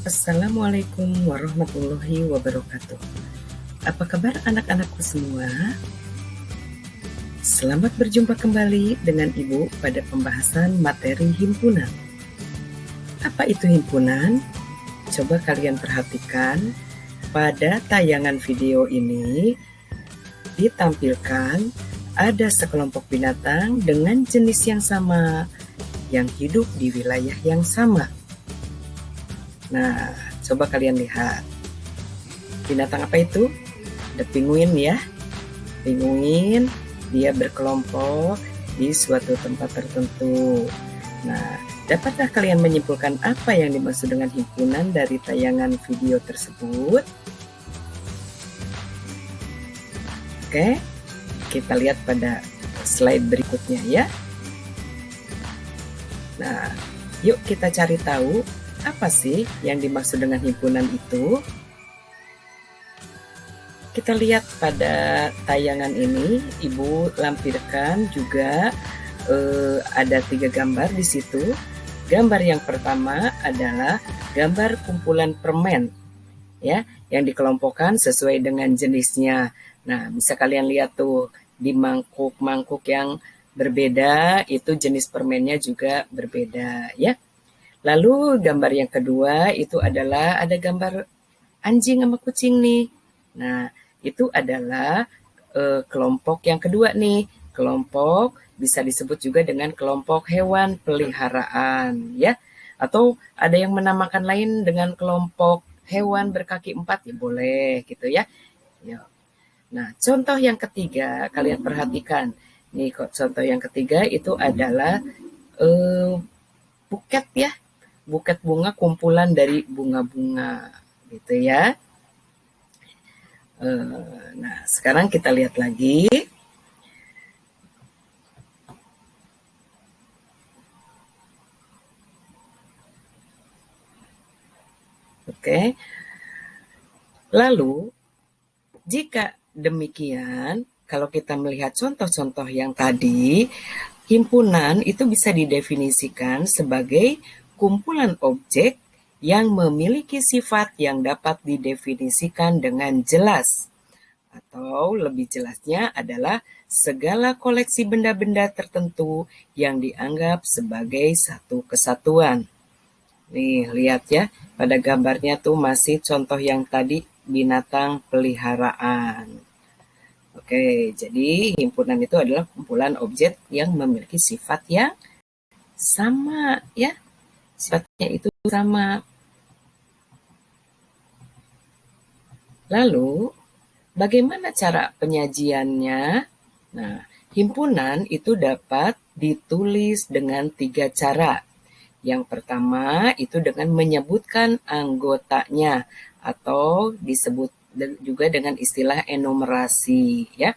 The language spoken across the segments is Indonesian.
Assalamualaikum warahmatullahi wabarakatuh. Apa kabar anak-anakku semua? Selamat berjumpa kembali dengan Ibu pada pembahasan materi himpunan. Apa itu himpunan? Coba kalian perhatikan pada tayangan video ini ditampilkan ada sekelompok binatang dengan jenis yang sama yang hidup di wilayah yang sama. Nah, coba kalian lihat. Binatang apa itu? The penguin ya. Penguin, dia berkelompok di suatu tempat tertentu. Nah, dapatkah kalian menyimpulkan apa yang dimaksud dengan himpunan dari tayangan video tersebut? Oke, kita lihat pada slide berikutnya ya. Nah, yuk kita cari tahu apa sih yang dimaksud dengan himpunan itu? Kita lihat pada tayangan ini, Ibu lampirkan juga ada 3 gambar di situ. Gambar yang pertama adalah gambar kumpulan permen, ya, yang dikelompokkan sesuai dengan jenisnya. Nah, bisa kalian lihat tuh di mangkuk-mangkuk yang berbeda, itu jenis permennya juga berbeda, ya. Lalu gambar yang kedua itu adalah ada gambar anjing sama kucing nih. Nah, itu adalah kelompok yang kedua nih. Kelompok bisa disebut juga dengan kelompok hewan peliharaan ya. Atau ada yang menamakan lain dengan kelompok hewan berkaki 4 ya boleh gitu ya. Nah, contoh yang ketiga kalian perhatikan. Nih contoh yang ketiga itu adalah buket ya. Buket bunga kumpulan dari bunga-bunga gitu ya. Nah, sekarang kita lihat lagi. Oke. Lalu, jika demikian, kalau kita melihat contoh-contoh yang tadi, himpunan itu bisa didefinisikan sebagai kumpulan objek yang memiliki sifat yang dapat didefinisikan dengan jelas. Atau lebih jelasnya adalah segala koleksi benda-benda tertentu yang dianggap sebagai satu kesatuan. Nih, lihat ya, pada gambarnya tuh masih contoh yang tadi binatang peliharaan. Oke, jadi himpunan itu adalah kumpulan objek yang memiliki sifat yang sama ya. Sifatnya itu sama. Lalu, bagaimana cara penyajiannya? Nah, himpunan itu dapat ditulis dengan 3 cara. Yang pertama itu dengan menyebutkan anggotanya atau disebut juga dengan istilah enumerasi ya.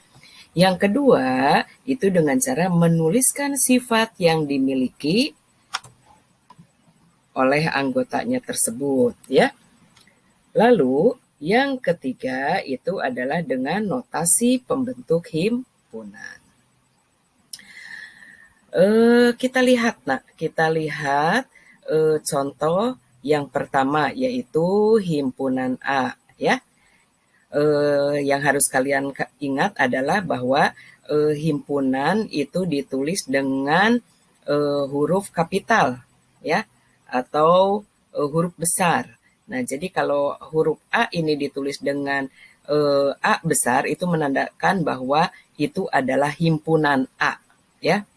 Yang kedua itu dengan cara menuliskan sifat yang dimiliki oleh anggotanya tersebut ya. Lalu yang ketiga itu adalah dengan notasi pembentuk himpunan. Kita lihat contoh yang pertama yaitu himpunan A ya. Yang harus kalian ingat adalah bahwa himpunan itu ditulis dengan huruf kapital ya atau huruf besar. Nah, jadi kalau huruf A ini ditulis dengan A besar itu menandakan bahwa itu adalah himpunan A ya.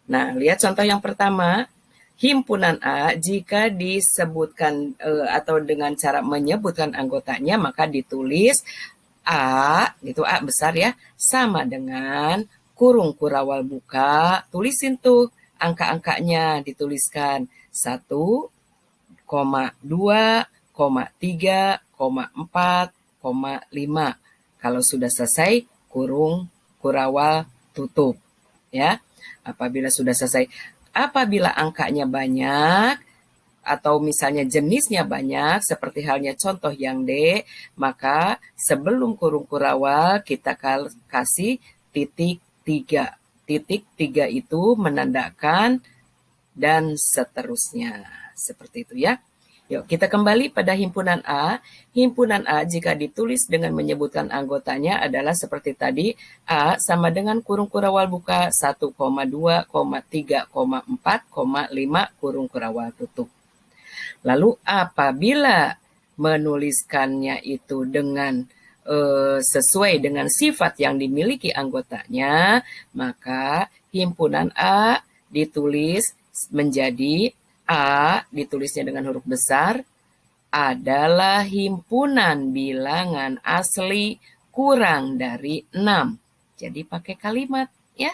Nah, lihat contoh yang pertama. Himpunan A jika disebutkan atau dengan cara menyebutkan anggotanya maka ditulis A, itu A besar ya, sama dengan kurung kurawal buka, tulisin tuh angka-angkanya dituliskan 1, 2, 3, 4, 5. Kalau sudah selesai kurung kurawal tutup ya. Apabila angkanya banyak atau misalnya jenisnya banyak seperti halnya contoh yang D, maka sebelum kurung kurawal kita kasih titik 3. Titik 3 itu menandakan dan seterusnya. Seperti itu ya. Yuk, kita kembali pada himpunan A. Himpunan A jika ditulis dengan menyebutkan anggotanya adalah seperti tadi, A sama dengan kurung kurawal buka 1,2, 3, 4, 5 kurung kurawal tutup. Lalu apabila menuliskannya itu dengan sesuai dengan sifat yang dimiliki anggotanya, maka himpunan A ditulis menjadi A, ditulisnya dengan huruf besar, adalah himpunan bilangan asli kurang dari 6. Jadi pakai kalimat ya.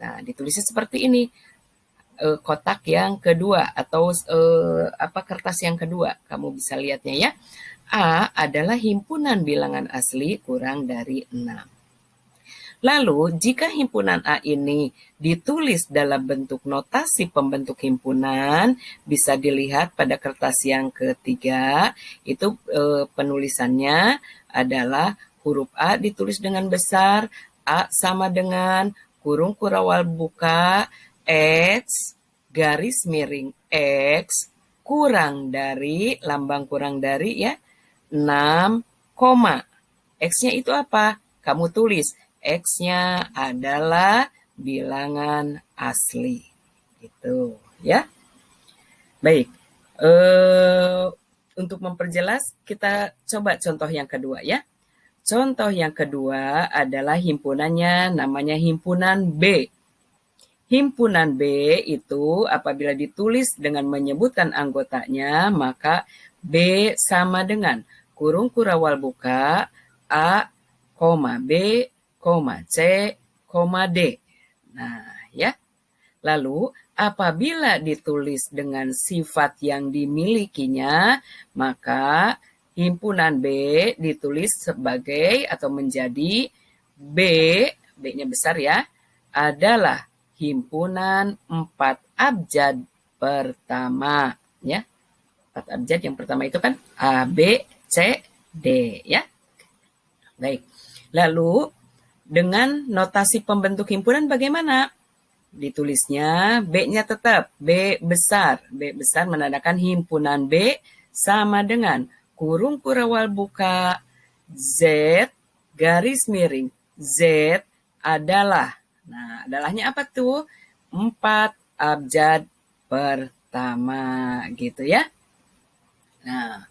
Nah, ditulisnya seperti ini. Kotak yang kedua atau kertas yang kedua. Kamu bisa lihatnya ya. A adalah himpunan bilangan asli kurang dari 6. Lalu, jika himpunan A ini ditulis dalam bentuk notasi pembentuk himpunan, bisa dilihat pada kertas yang ketiga, itu penulisannya adalah huruf A ditulis dengan besar, A sama dengan kurung kurawal buka, X, garis miring X, kurang dari, lambang kurang dari ya, 6, koma. X-nya itu apa? Kamu tulis. X-nya adalah bilangan asli. Gitu, ya. Baik. Untuk memperjelas, kita coba contoh yang kedua ya. Contoh yang kedua adalah himpunannya namanya himpunan B. Himpunan B itu apabila ditulis dengan menyebutkan anggotanya, maka B sama dengan kurung kurawal buka A, B, C, D. Nah, ya. Lalu, apabila ditulis dengan sifat yang dimilikinya, maka himpunan B ditulis sebagai atau menjadi B, B-nya besar ya, adalah himpunan 4 abjad pertama. Ya, 4 abjad yang pertama itu kan A, B, C, D. Ya. Baik. Lalu, dengan notasi pembentuk himpunan bagaimana? Ditulisnya B-nya tetap B besar. B besar menandakan himpunan B sama dengan kurung kurawal buka Z garis miring. Z adalah. Nah, adalahnya apa tuh? 4 abjad pertama gitu ya. Nah,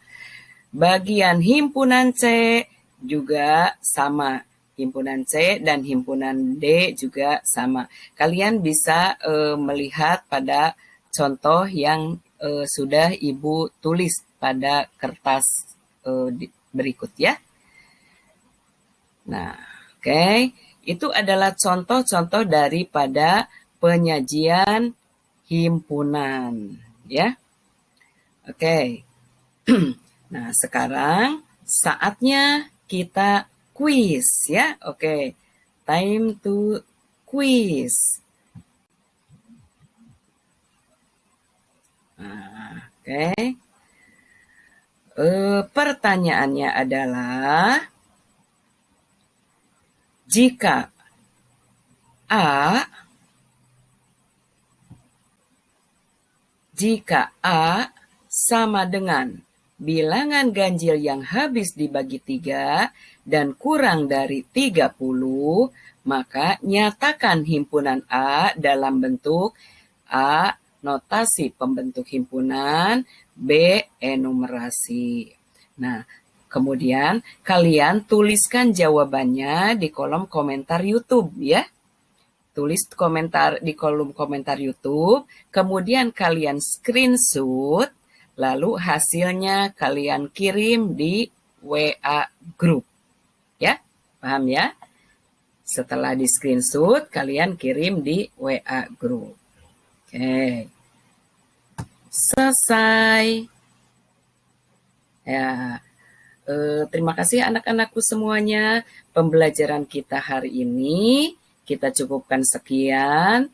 bagian himpunan C juga sama. Himpunan C dan himpunan D juga sama. Kalian bisa melihat pada contoh yang sudah Ibu tulis pada kertas berikut ya. Nah, oke. Itu adalah contoh-contoh daripada penyajian himpunan ya. Oke. Nah, sekarang saatnya kita quiz ya. Oke. Time to quiz. Nah, oke. Pertanyaannya adalah jika A sama dengan bilangan ganjil yang habis dibagi 3 dan kurang dari 30, maka nyatakan himpunan A dalam bentuk A. Notasi pembentuk himpunan, B. Enumerasi. Nah, kemudian kalian tuliskan jawabannya di kolom komentar YouTube ya. Tulis komentar di kolom komentar YouTube, kemudian kalian screenshot, lalu hasilnya kalian kirim di WA group. Ya, paham ya? Setelah di screenshot, kalian kirim di WA group. Oke. Selesai. Ya, terima kasih anak-anakku semuanya. Pembelajaran kita hari ini kita cukupkan sekian.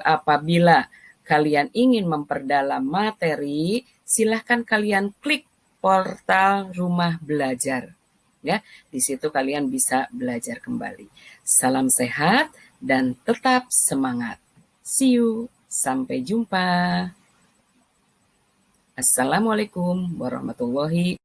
Apabila kalian ingin memperdalam materi, silahkan kalian klik portal Rumah Belajar. Ya, di situ kalian bisa belajar kembali. Salam sehat dan tetap semangat. See you. Sampai jumpa. Assalamualaikum warahmatullahi